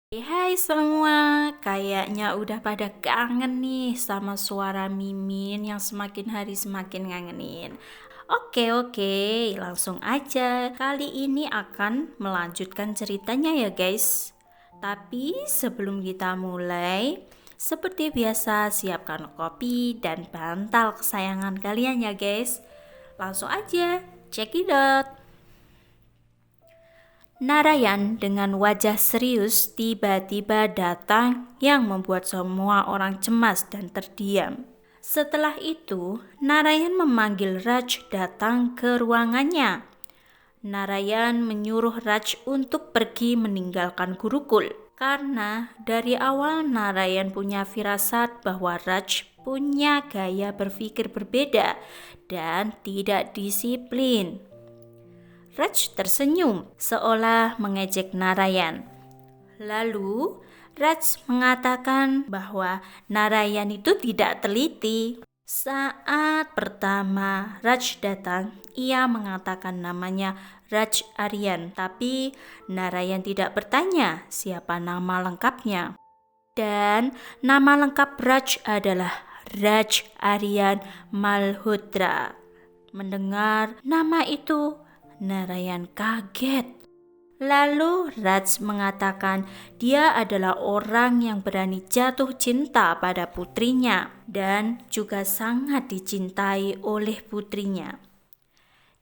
Hai semua, kayaknya udah pada kangen nih sama suara Mimin yang semakin hari semakin ngangenin. Oke, langsung aja. Kali ini akan melanjutkan ceritanya ya guys. Tapi sebelum kita mulai, seperti biasa siapkan kopi dan bantal kesayangan kalian ya guys. Langsung aja, check it out. Narayan dengan wajah serius tiba-tiba datang yang membuat semua orang cemas dan terdiam. Setelah itu, Narayan memanggil Raj datang ke ruangannya. Narayan menyuruh Raj untuk pergi meninggalkan Gurukul. Karena dari awal Narayan punya firasat bahwa Raj punya gaya berpikir berbeda dan tidak disiplin. Raj tersenyum seolah mengejek Narayan. Lalu Raj mengatakan bahwa Narayan itu tidak teliti. Saat pertama Raj datang, ia mengatakan namanya Raj Aryan, tapi Narayan tidak bertanya siapa nama lengkapnya. Dan nama lengkap Raj adalah Raj Aryan Malhotra. Mendengar nama itu, Narayan kaget. Lalu Raj mengatakan dia adalah orang yang berani jatuh cinta pada putrinya dan juga sangat dicintai oleh putrinya.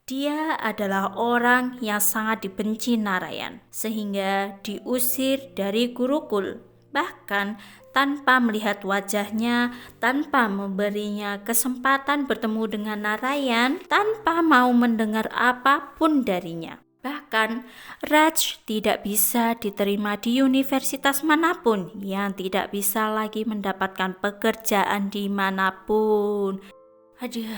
Dia adalah orang yang sangat dibenci Narayan sehingga diusir dari Gurukul. Bahkan tanpa melihat wajahnya, tanpa memberinya kesempatan bertemu dengan Narayan, tanpa mau mendengar apapun darinya. Bahkan Raj tidak bisa diterima di universitas manapun, yang tidak bisa lagi mendapatkan pekerjaan dimanapun. Aduh,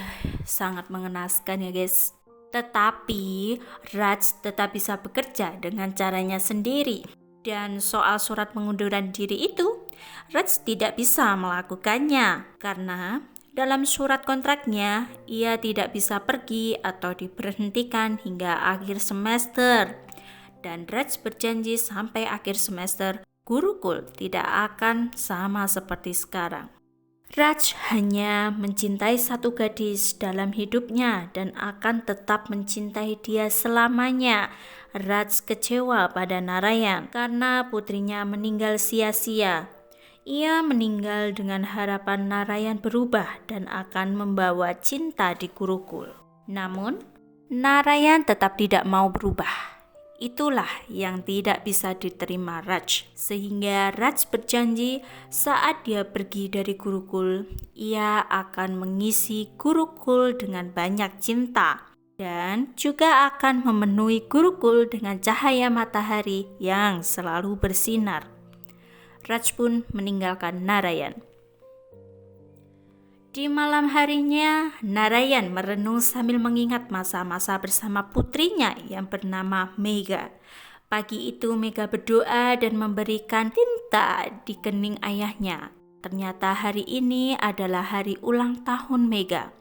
sangat mengenaskan ya guys. Tetapi Raj tetap bisa bekerja dengan caranya sendiri. Dan soal surat pengunduran diri itu, Raj tidak bisa melakukannya karena dalam surat kontraknya ia tidak bisa pergi atau diberhentikan hingga akhir semester. Dan Raj berjanji sampai akhir semester Gurukul tidak akan sama seperti sekarang. Raj hanya mencintai satu gadis dalam hidupnya dan akan tetap mencintai dia selamanya. Raj kecewa pada Narayan karena putrinya meninggal sia-sia. Ia meninggal dengan harapan Narayan berubah dan akan membawa cinta di Gurukul. Namun, Narayan tetap tidak mau berubah. Itulah yang tidak bisa diterima Raj, sehingga Raj berjanji saat dia pergi dari Gurukul, ia akan mengisi Gurukul dengan banyak cinta dan juga akan memenuhi Gurukul dengan cahaya matahari yang selalu bersinar. Raj pun meninggalkan Narayan. Di malam harinya, Narayan merenung sambil mengingat masa-masa bersama putrinya yang bernama Mega. Pagi itu Mega berdoa dan memberikan tinta di kening ayahnya. Ternyata hari ini adalah hari ulang tahun Mega.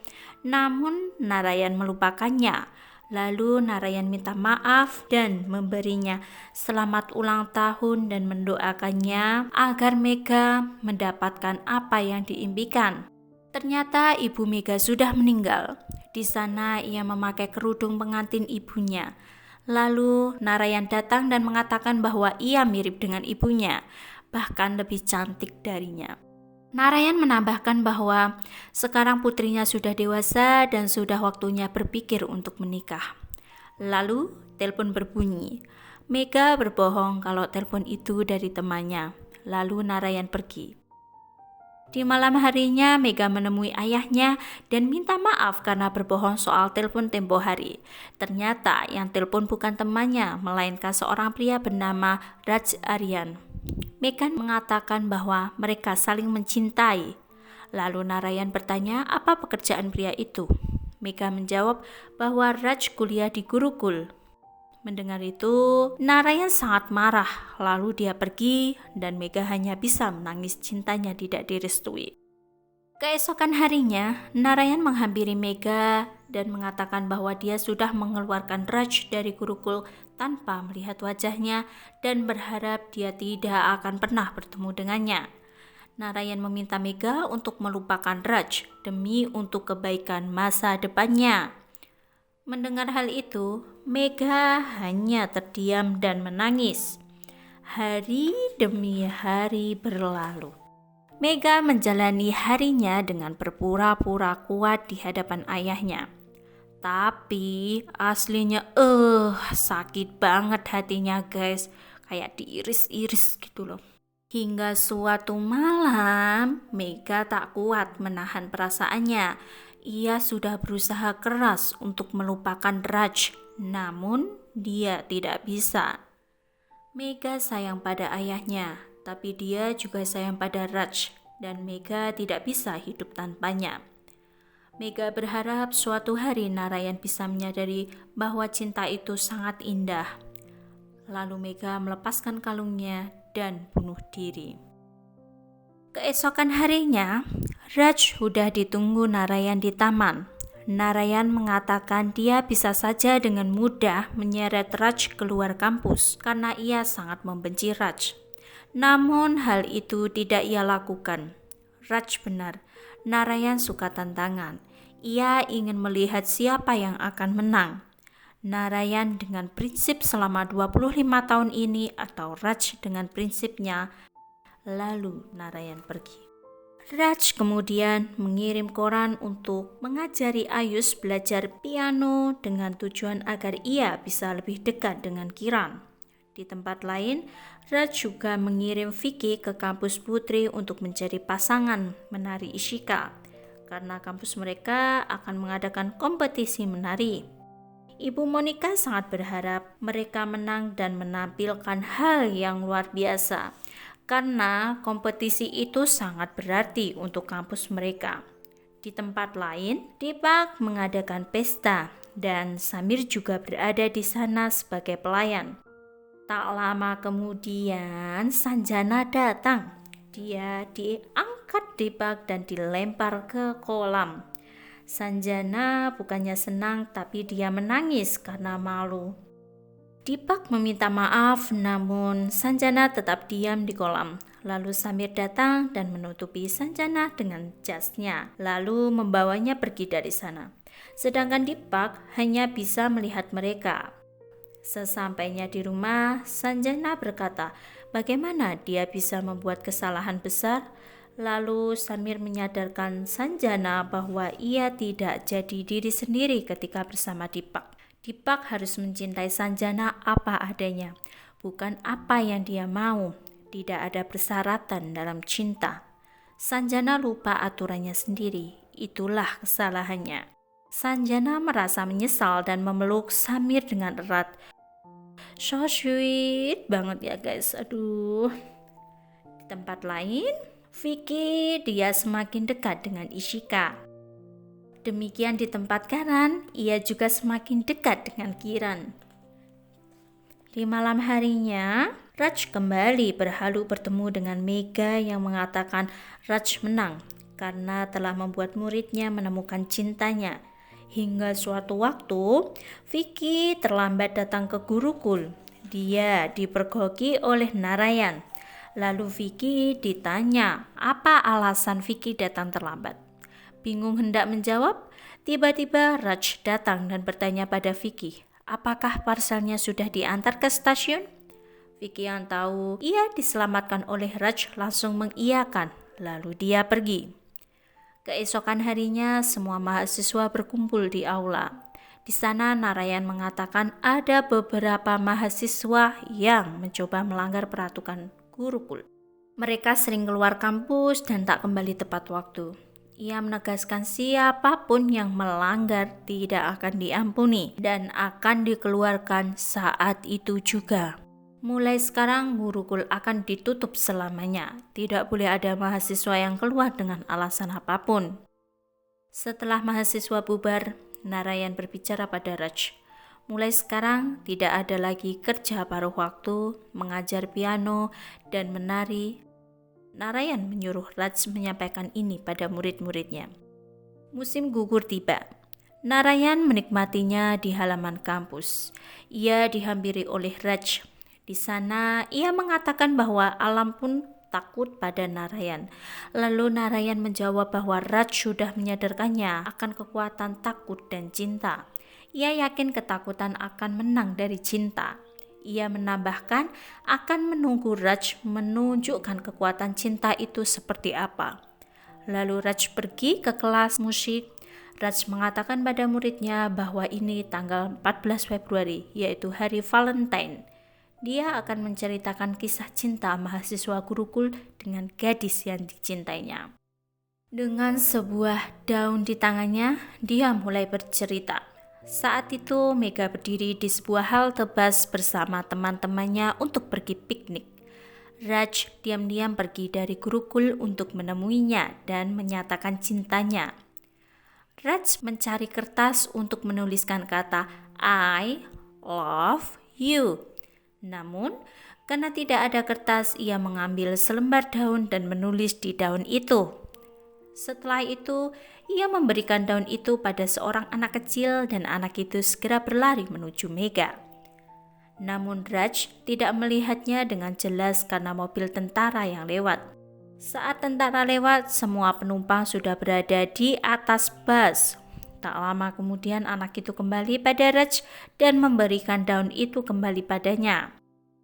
Namun Narayan melupakannya. Lalu Narayan minta maaf dan memberinya selamat ulang tahun dan mendoakannya agar Mega mendapatkan apa yang diimpikan. Ternyata ibu Mega sudah meninggal. Di sana ia memakai kerudung pengantin ibunya. Lalu Narayan datang dan mengatakan bahwa ia mirip dengan ibunya, bahkan lebih cantik darinya. Narayan menambahkan bahwa sekarang putrinya sudah dewasa dan sudah waktunya berpikir untuk menikah. Lalu telepon berbunyi. Mega berbohong kalau telepon itu dari temannya. Lalu Narayan pergi. Di malam harinya, Mega menemui ayahnya dan minta maaf karena berbohong soal telepon tempo hari. Ternyata yang telepon bukan temannya, melainkan seorang pria bernama Raj Aryan. Mega mengatakan bahwa mereka saling mencintai. Lalu Narayan bertanya apa pekerjaan pria itu. Mega menjawab bahwa Raj kuliah di Gurukul. Mendengar itu, Narayan sangat marah. Lalu dia pergi dan Mega hanya bisa menangis cintanya tidak direstui. Keesokan harinya, Narayan menghampiri Megha dan mengatakan bahwa dia sudah mengeluarkan Raj dari Gurukul tanpa melihat wajahnya dan berharap dia tidak akan pernah bertemu dengannya. Narayan meminta Megha untuk melupakan Raj demi untuk kebaikan masa depannya. Mendengar hal itu, Megha hanya terdiam dan menangis. Hari demi hari berlalu. Megha menjalani harinya dengan berpura-pura kuat di hadapan ayahnya. Tapi aslinya sakit banget hatinya guys. Kayak diiris-iris gitu loh. Hingga suatu malam, Megha tak kuat menahan perasaannya. Ia sudah berusaha keras untuk melupakan Raj, namun dia tidak bisa. Megha sayang pada ayahnya, tapi dia juga sayang pada Raj, dan Megha tidak bisa hidup tanpanya. Megha berharap suatu hari Narayan bisa menyadari bahwa cinta itu sangat indah. Lalu Megha melepaskan kalungnya dan bunuh diri. Keesokan harinya, Raj sudah ditunggu Narayan di taman. Narayan mengatakan dia bisa saja dengan mudah menyeret Raj keluar kampus karena ia sangat membenci Raj. Namun hal itu tidak ia lakukan. Raj benar, Narayan suka tantangan. Ia ingin melihat siapa yang akan menang. Narayan dengan prinsip selama 25 tahun ini atau Raj dengan prinsipnya. Lalu Narayan pergi. Raj kemudian mengirim koran untuk mengajari Ayush belajar piano dengan tujuan agar ia bisa lebih dekat dengan Kiran. Di tempat lain, Raj juga mengirim Vicky ke kampus Putri untuk mencari pasangan menari Ishika, karena kampus mereka akan mengadakan kompetisi menari. Ibu Monica sangat berharap mereka menang dan menampilkan hal yang luar biasa, karena kompetisi itu sangat berarti untuk kampus mereka. Di tempat lain, Deepak mengadakan pesta dan Samir juga berada di sana sebagai pelayan. Tak lama kemudian Sanjana datang. Dia diangkat Deepak dan dilempar ke kolam. Sanjana bukannya senang tapi dia menangis karena malu. Deepak meminta maaf, namun Sanjana tetap diam di kolam. Lalu Samir datang dan menutupi Sanjana dengan jasnya, lalu membawanya pergi dari sana. Sedangkan Deepak hanya bisa melihat mereka. Sesampainya di rumah, Sanjana berkata, bagaimana dia bisa membuat kesalahan besar? Lalu Samir menyadarkan Sanjana bahwa ia tidak jadi diri sendiri ketika bersama Deepak. Deepak harus mencintai Sanjana apa adanya, bukan apa yang dia mau. Tidak ada persyaratan dalam cinta. Sanjana lupa aturannya sendiri, itulah kesalahannya. Sanjana merasa menyesal dan memeluk Samir dengan erat. So sweet banget ya guys, aduh. Di tempat lain, Vicky dia semakin dekat dengan Ishika. Demikian di tempat Karan, ia juga semakin dekat dengan Kiran. Di malam harinya, Raj kembali berhalu bertemu dengan Megha yang mengatakan Raj menang karena telah membuat muridnya menemukan cintanya. Hingga suatu waktu, Vicky terlambat datang ke Gurukul. Dia dipergoki oleh Narayan. Lalu Vicky ditanya apa alasan Vicky datang terlambat. Bingung hendak menjawab, tiba-tiba Raj datang dan bertanya pada Vicky, apakah parselnya sudah diantar ke stasiun? Vicky yang tahu ia diselamatkan oleh Raj langsung mengiyakan, lalu dia pergi. Keesokan harinya semua mahasiswa berkumpul di aula. Di sana Narayan mengatakan ada beberapa mahasiswa yang mencoba melanggar peraturan Gurukul. Mereka sering keluar kampus dan tak kembali tepat waktu. Ia menegaskan siapapun yang melanggar tidak akan diampuni dan akan dikeluarkan saat itu juga. Mulai sekarang Gurukul akan ditutup selamanya. Tidak boleh ada mahasiswa yang keluar dengan alasan apapun. Setelah mahasiswa bubar, Narayan berbicara pada Raj. Mulai sekarang tidak ada lagi kerja paruh waktu, mengajar piano dan menari. Narayan menyuruh Raj menyampaikan ini pada murid-muridnya. Musim gugur tiba. Narayan menikmatinya di halaman kampus. Ia dihampiri oleh Raj. Di sana ia mengatakan bahwa alam pun takut pada Narayan. Lalu Narayan menjawab bahwa Raj sudah menyadarkannya akan kekuatan takut dan cinta. Ia yakin ketakutan akan menang dari cinta. Ia menambahkan akan menunggu Raj menunjukkan kekuatan cinta itu seperti apa. Lalu Raj pergi ke kelas musik. Raj mengatakan pada muridnya bahwa ini tanggal 14 Februari, yaitu hari Valentine. Dia akan menceritakan kisah cinta mahasiswa Gurukul dengan gadis yang dicintainya. Dengan sebuah daun di tangannya, dia mulai bercerita. Saat itu Mega berdiri di sebuah halte bus bersama teman-temannya untuk pergi piknik. Raj diam-diam pergi dari Gurukul untuk menemuinya dan menyatakan cintanya. Raj mencari kertas untuk menuliskan kata I love you. Namun, karena tidak ada kertas, ia mengambil selembar daun dan menulis di daun itu. Setelah itu, ia memberikan daun itu pada seorang anak kecil dan anak itu segera berlari menuju Mega. Namun Raj tidak melihatnya dengan jelas karena mobil tentara yang lewat. Saat tentara lewat, semua penumpang sudah berada di atas bus. Tak lama kemudian anak itu kembali pada Raj dan memberikan daun itu kembali padanya.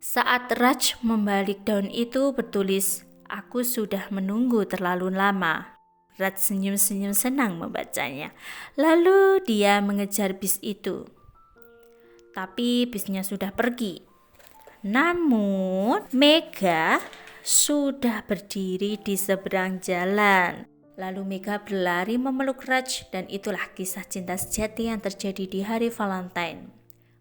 Saat Raj membalik daun itu bertulis, "Aku sudah menunggu terlalu lama." Raj senyum-senyum senang membacanya. Lalu dia mengejar bis itu. Tapi bisnya sudah pergi. Namun Mega sudah berdiri di seberang jalan. Lalu Mega berlari memeluk Raj dan itulah kisah cinta sejati yang terjadi di hari Valentine.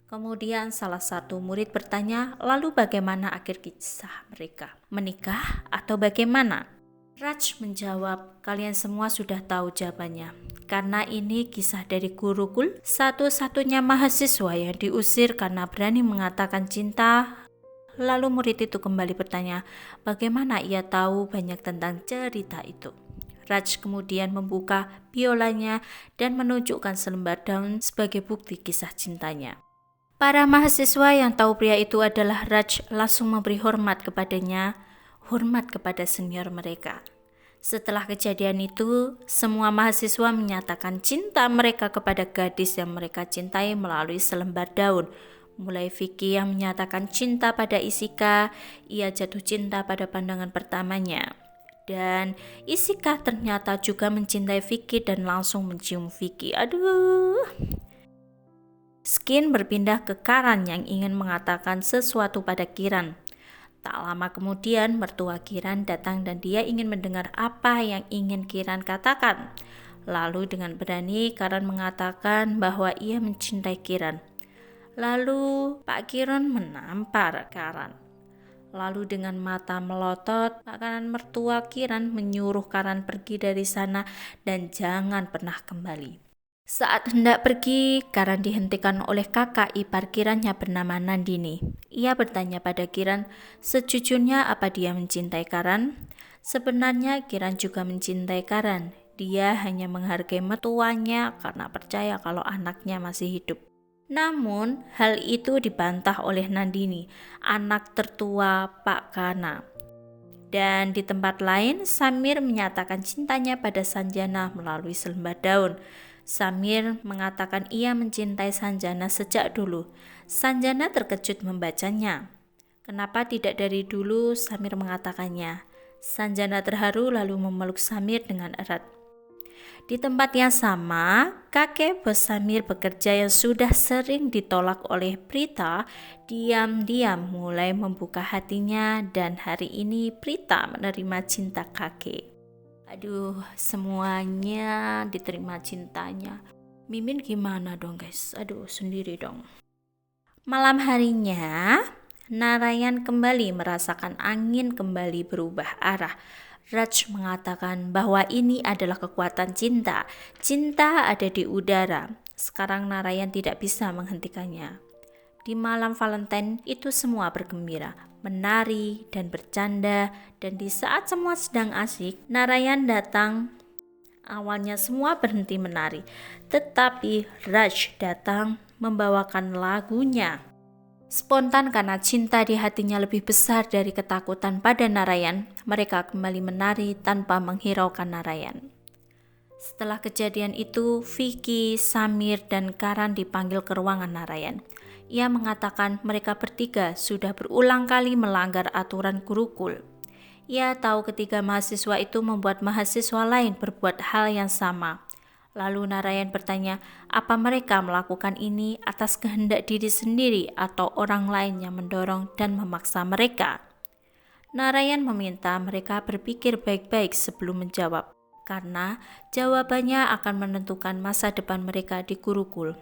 Kemudian salah satu murid bertanya, lalu bagaimana akhir kisah mereka? Menikah atau bagaimana? Raj menjawab, kalian semua sudah tahu jawabannya. Karena ini kisah dari Gurukul, satu-satunya mahasiswa yang diusir karena berani mengatakan cinta. Lalu murid itu kembali bertanya, bagaimana ia tahu banyak tentang cerita itu? Raj kemudian membuka biolanya dan menunjukkan selembar daun sebagai bukti kisah cintanya. Para mahasiswa yang tahu pria itu adalah Raj langsung memberi hormat kepadanya, hormat kepada senior mereka. Setelah kejadian itu, semua mahasiswa menyatakan cinta mereka kepada gadis yang mereka cintai melalui selembar daun. Mulai Vicky yang menyatakan cinta pada Isika, ia jatuh cinta pada pandangan pertamanya. Dan Isika ternyata juga mencintai Vicky dan langsung mencium Vicky. Aduh. Skin berpindah ke Karan yang ingin mengatakan sesuatu pada Kiran. Tak lama kemudian mertua Kiran datang dan dia ingin mendengar apa yang ingin Kiran katakan. Lalu dengan berani Karan mengatakan bahwa ia mencintai Kiran. Lalu Pak Kiran menampar Karan. Lalu dengan mata melotot, Pak Karan mertua Kiran menyuruh Karan pergi dari sana dan jangan pernah kembali. Saat hendak pergi, Karan dihentikan oleh kakak ipar Kirannya bernama Nandini. Ia bertanya pada Kiran, sejujurnya apa dia mencintai Karan? Sebenarnya Kiran juga mencintai Karan. Dia hanya menghargai mertuanya karena percaya kalau anaknya masih hidup. Namun, hal itu dibantah oleh Nandini, anak tertua Pak Kana. Dan di tempat lain, Samir menyatakan cintanya pada Sanjana melalui selembar daun. Samir mengatakan ia mencintai Sanjana sejak dulu. Sanjana terkejut membacanya. Kenapa tidak dari dulu? Samir mengatakannya. Sanjana terharu lalu memeluk Samir dengan erat. Di tempat yang sama, kakek bos Samir bekerja yang sudah sering ditolak oleh Prita diam-diam mulai membuka hatinya dan hari ini Prita menerima cinta kakek. Aduh, semuanya diterima cintanya. Mimin gimana dong guys? Aduh, sendiri dong. Malam harinya, Narayan kembali merasakan angin kembali berubah arah. Raj mengatakan bahwa ini adalah kekuatan cinta. Cinta ada di udara. Sekarang Narayan tidak bisa menghentikannya. Di malam Valentine itu semua bergembira, menari dan bercanda, dan di saat semua sedang asik, Narayan datang. Awalnya semua berhenti menari, tetapi Raj datang membawakan lagunya. Spontan karena cinta di hatinya lebih besar dari ketakutan pada Narayan, mereka kembali menari tanpa menghiraukan Narayan. Setelah kejadian itu, Vicky, Samir, dan Karan dipanggil ke ruangan Narayan. Ia mengatakan mereka bertiga sudah berulang kali melanggar aturan gurukul. Ia tahu ketiga mahasiswa itu membuat mahasiswa lain berbuat hal yang sama. Lalu Narayan bertanya, apa mereka melakukan ini atas kehendak diri sendiri atau orang lain yang mendorong dan memaksa mereka? Narayan meminta mereka berpikir baik-baik sebelum menjawab, karena jawabannya akan menentukan masa depan mereka di Gurukul.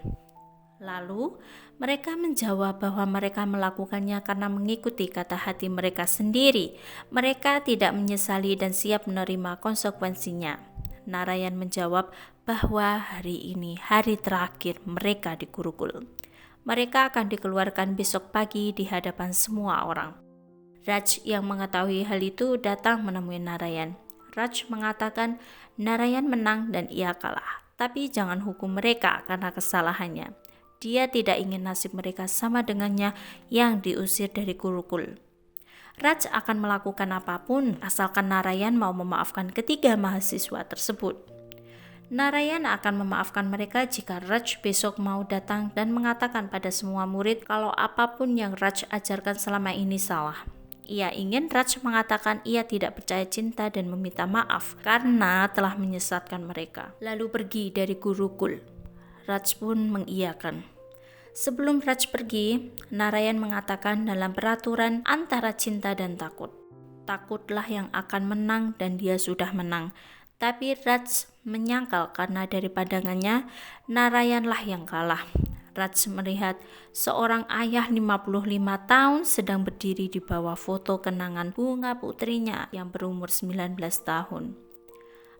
Lalu, mereka menjawab bahwa mereka melakukannya karena mengikuti kata hati mereka sendiri. Mereka tidak menyesali dan siap menerima konsekuensinya. Narayan menjawab bahwa hari ini hari terakhir mereka di Gurukul. Mereka akan dikeluarkan besok pagi di hadapan semua orang. Raj yang mengetahui hal itu datang menemui Narayan. Raj mengatakan Narayan menang dan ia kalah, tapi jangan hukum mereka karena kesalahannya. Dia tidak ingin nasib mereka sama dengannya yang diusir dari Gurukul. Raj akan melakukan apapun asalkan Narayan mau memaafkan ketiga mahasiswa tersebut. Narayan akan memaafkan mereka jika Raj besok mau datang dan mengatakan pada semua murid kalau apapun yang Raj ajarkan selama ini salah. Ia ingin Raj mengatakan ia tidak percaya cinta dan meminta maaf karena telah menyesatkan mereka, lalu pergi dari Gurukul. Raj pun mengiyakan. Sebelum Raj pergi, Narayan mengatakan dalam peraturan antara cinta dan takut. Takutlah yang akan menang dan dia sudah menang. Tapi Raj menyangkal karena dari pandangannya, Narayanlah yang kalah. Raj melihat seorang ayah 55 tahun sedang berdiri di bawah foto kenangan bunga putrinya yang berumur 19 tahun.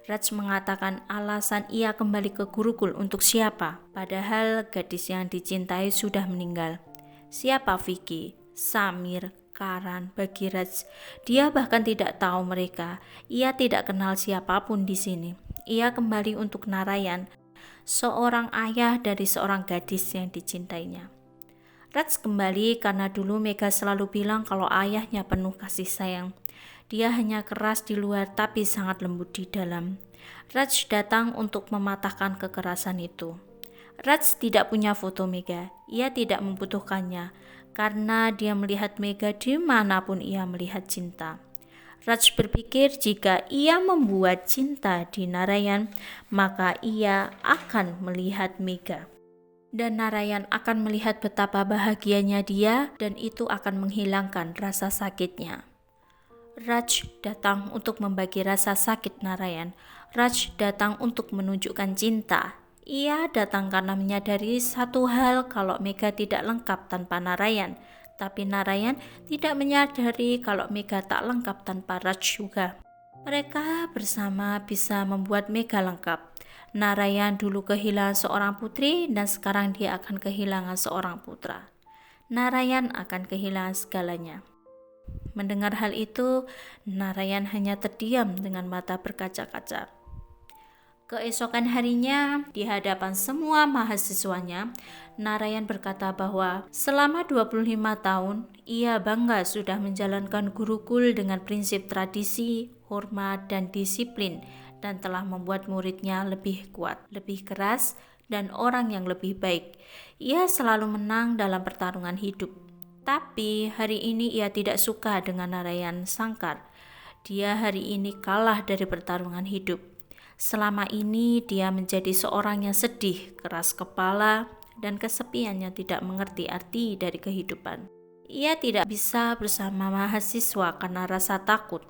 Raj mengatakan alasan ia kembali ke Gurukul untuk siapa, padahal gadis yang dicintai sudah meninggal. Siapa Vicky, Samir, Karan, bagi Raj? Dia bahkan tidak tahu mereka. Ia tidak kenal siapapun di sini. Ia kembali untuk Narayan, seorang ayah dari seorang gadis yang dicintainya. Raj kembali karena dulu Mega selalu bilang kalau ayahnya penuh kasih sayang. Dia hanya keras di luar tapi sangat lembut di dalam. Raj datang untuk mematahkan kekerasan itu. Raj tidak punya foto Mega. Ia tidak membutuhkannya karena dia melihat Mega dimanapun ia melihat cinta. Raj berpikir jika ia membuat cinta di Narayan, maka ia akan melihat Mega. Dan Narayan akan melihat betapa bahagianya dia dan itu akan menghilangkan rasa sakitnya. Raj datang untuk membagi rasa sakit Narayan. Raj datang untuk menunjukkan cinta. Ia datang karena menyadari satu hal kalau Mega tidak lengkap tanpa Narayan. Tapi Narayan tidak menyadari kalau Mega tak lengkap tanpa Raj juga. Mereka bersama bisa membuat Mega lengkap. Narayan dulu kehilangan seorang putri dan sekarang dia akan kehilangan seorang putra. Narayan akan kehilangan segalanya. Mendengar hal itu, Narayan hanya terdiam dengan mata berkaca-kaca. Keesokan harinya, di hadapan semua mahasiswanya, Narayan berkata bahwa selama 25 tahun, ia bangga sudah menjalankan Gurukul dengan prinsip tradisi, hormat, dan disiplin, dan telah membuat muridnya lebih kuat, lebih keras, dan orang yang lebih baik. Ia selalu menang dalam pertarungan hidup. Tapi hari ini ia tidak suka dengan Narayan Sangkar. Dia hari ini kalah dari pertarungan hidup. Selama ini dia menjadi seorang yang sedih, keras kepala, dan kesepiannya tidak mengerti arti dari kehidupan. Ia tidak bisa bersama mahasiswa karena rasa takut.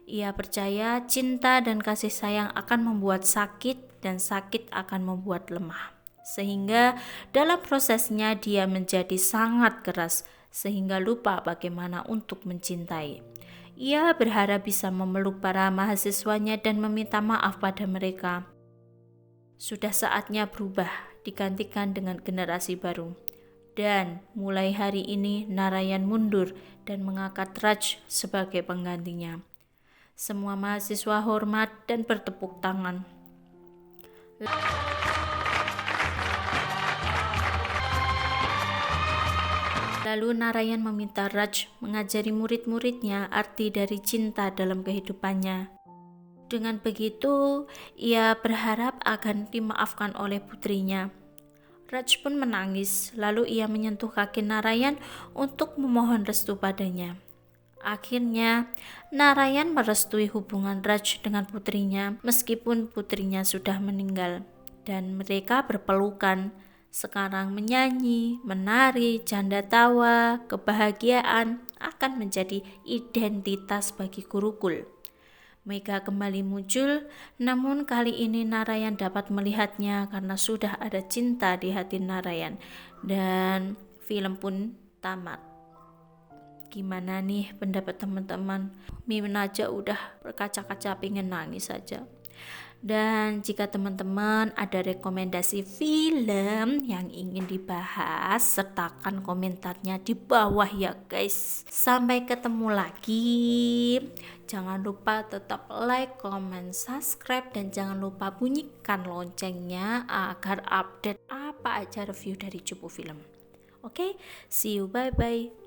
Ia percaya cinta dan kasih sayang akan membuat sakit dan sakit akan membuat lemah. Sehingga dalam prosesnya dia menjadi sangat keras sehingga lupa bagaimana untuk mencintai. Ia berharap bisa memeluk para mahasiswanya dan meminta maaf pada mereka. Sudah saatnya berubah, digantikan dengan generasi baru. Dan mulai hari ini Narayan mundur dan mengangkat Raj sebagai penggantinya. Semua mahasiswa hormat dan bertepuk tangan. Lalu Narayan meminta Raj mengajari murid-muridnya arti dari cinta dalam kehidupannya. Dengan begitu, ia berharap akan dimaafkan oleh putrinya. Raj pun menangis, lalu ia menyentuh kaki Narayan untuk memohon restu padanya. Akhirnya, Narayan merestui hubungan Raj dengan putrinya meskipun putrinya sudah meninggal. Dan mereka berpelukan. Sekarang menyanyi, menari, canda tawa, kebahagiaan akan menjadi identitas bagi Gurukul. Mega kembali muncul, namun kali ini Narayan dapat melihatnya karena sudah ada cinta di hati Narayan. Dan film pun tamat. Gimana nih pendapat teman-teman? Mimin aja udah berkaca-kaca pengen nangis saja. Dan jika teman-teman ada rekomendasi film yang ingin dibahas, sertakan komentarnya di bawah ya guys. Sampai ketemu lagi. Jangan lupa tetap like, comment, subscribe, dan jangan lupa bunyikan loncengnya agar update apa aja review dari Cupu Film. Oke, see you, bye-bye.